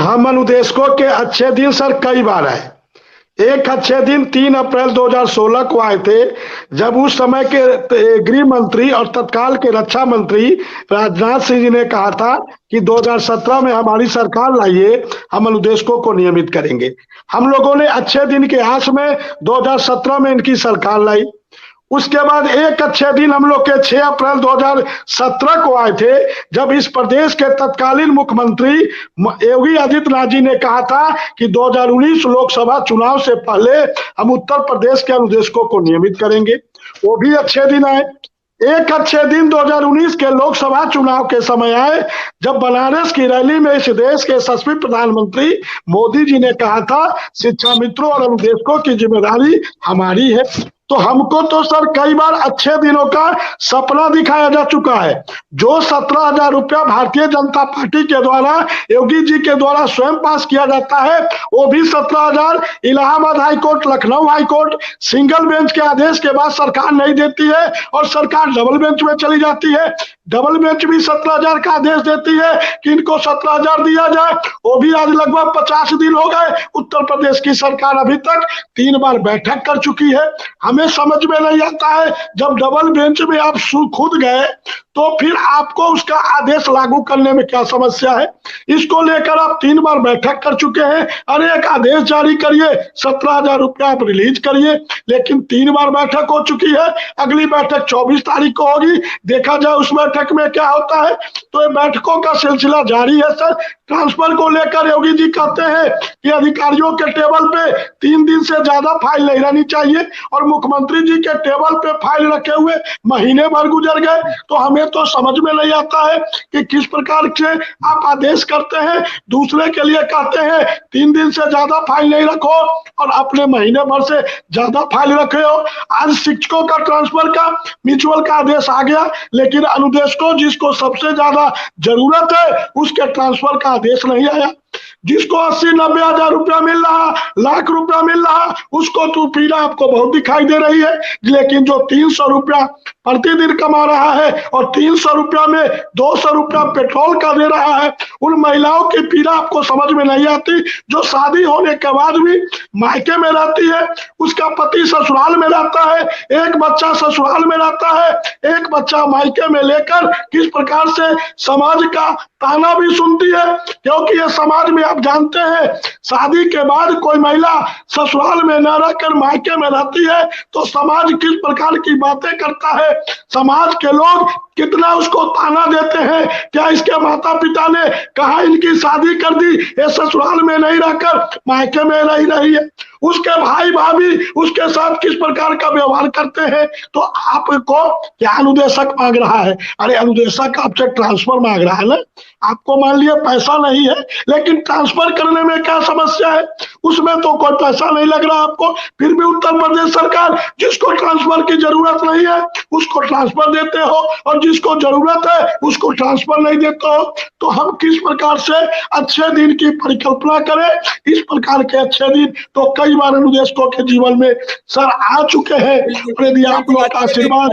हम अनुदेशकों के अच्छे दिन सर कई बार आए। एक अच्छे दिन 3 अप्रैल 2016 को आए थे, जब उस समय के गृह मंत्री और तत्काल के रक्षा मंत्री राजनाथ सिंह जी ने कहा था कि 2017 में हमारी सरकार लाइए, हम अनुदेशकों को नियमित करेंगे। हम लोगों ने अच्छे दिन के आस में 2017 में इनकी सरकार लाई। उसके बाद एक अच्छे दिन हम लोग के 6 अप्रैल 2017 को आए थे, जब इस प्रदेश के तत्कालीन मुख्यमंत्री योगी आदित्यनाथ जी ने कहा था कि 2019 लोकसभा चुनाव से पहले हम उत्तर प्रदेश के अनुदेशकों को नियमित करेंगे। वो भी अच्छे दिन आए। एक अच्छे दिन 2019 के लोकसभा चुनाव के समय आए, जब बनारस की रैली में इस देश के यशस्वी प्रधानमंत्री मोदी जी ने कहा था, शिक्षा मित्रों और अनुदेशकों की जिम्मेदारी हमारी है। तो हमको तो सर कई बार अच्छे दिनों का सपना दिखाया जा चुका है। जो 17,000 रुपया भारतीय जनता पार्टी के द्वारा, योगी जी के द्वारा स्वयं पास किया जाता है, वो भी 17,000 Allahabad high court, Lucknow high court single bench के आदेश के बाद सरकार नहीं देती है और सरकार डबल बेंच में चली जाती है। डबल बेंच भी 17,000 का आदेश देती है कि इनको 17,000 दिया जाए। वो भी आज लगभग 50 दिन हो गए। उत्तर प्रदेश की सरकार अभी तक 3 बार बैठक कर चुकी है। हमें समझ में नहीं आता है, जब डबल बेंच में आप खुद गए तो फिर आपको उसका आदेश लागू करने में क्या समस्या है। इसको लेकर आप 3 बार बैठक कर चुके हैं। अरे एक आदेश जारी करिए, 17,000 रुपया आप रिलीज करिए, लेकिन 3 बार बैठक हो चुकी है। अगली बैठक 24 तारीख को होगी, देखा जाए उस बैठक में क्या होता है। तो ये बैठकों का सिलसिला जारी है सर। ट्रांसफर को लेकर योगी जी कहते हैं कि अधिकारियों के टेबल पे 3 दिन से ज्यादा फाइल नहीं रहनी चाहिए, और मुख्यमंत्री जी के टेबल पे फाइल रखे हुए महीने भर गुजर गए। तो हमें तो समझ में नहीं आता है कि किस प्रकार से आप आदेश करते हैं, दूसरे के लिए कहते हैं 3 दिन से ज्यादा फाइल नहीं रखो और अपने महीने भर से ज्यादा फाइल रखे हो। आज शिक्षकों का ट्रांसफर का म्यूचुअल का आदेश आ गया, लेकिन अनुदेशकों जिसको सबसे ज्यादा जरूरत है उसके ट्रांसफर का आदेश नहीं आया। जिसको 80-90 हजार रुपया मिल रहा, लाख रुपया मिल रहा, उसको तो पीड़ा आपको बहुत दिखाई दे रही है। लेकिन जो 300 रुपया प्रतिदिन कमा रहा है और 300 रुपया में 200 रुपया पेट्रोल का दे रहा है, उन महिलाओं की पीड़ा आपको समझ में नहीं आती, जो शादी होने के बाद भी मायके में रहती है, उसका पति ससुराल में रहता है, एक बच्चा ससुराल में रहता है, एक बच्चा मायके में लेकर किस प्रकार से समाज का ताना भी सुनती है। क्योंकि ये समाज में आप जानते हैं, शादी के बाद कोई महिला ससुराल में न रहकर मायके में रहती है तो समाज किस प्रकार की बातें करता है, समाज के लोग कितना उसको ताना देते हैं। क्या इसके माता पिता ने कहा इनकी शादी कर दी, ये ससुराल में नहीं रहकर मायके में रह रही है। उसके भाई भाभी उसके साथ किस प्रकार का व्यवहार करते हैं। तो आपको क्या अनुदेशक मांग रहा है? अरे अनुदेशक आपसे ट्रांसफर मांग रहा है ना। आपको मान लिया पैसा नहीं है, लेकिन ट्रांसफर करने में क्या समस्या है? उसमें तो कोई पैसा नहीं लग रहा आपको, फिर भी उत्तर प्रदेश सरकार जिसको ट्रांसफर की जरूरत नहीं है उसको ट्रांसफर देते हो, और जिसको जरूरत है उसको ट्रांसफर नहीं देते हो। तो हम किस प्रकार से अच्छे दिन की परिकल्पना करें? इस प्रकार के अच्छे दिन तो कई बार अनुदेशकों के जीवन में सर आ चुके हैं। यदि आप लोग का आशीर्वाद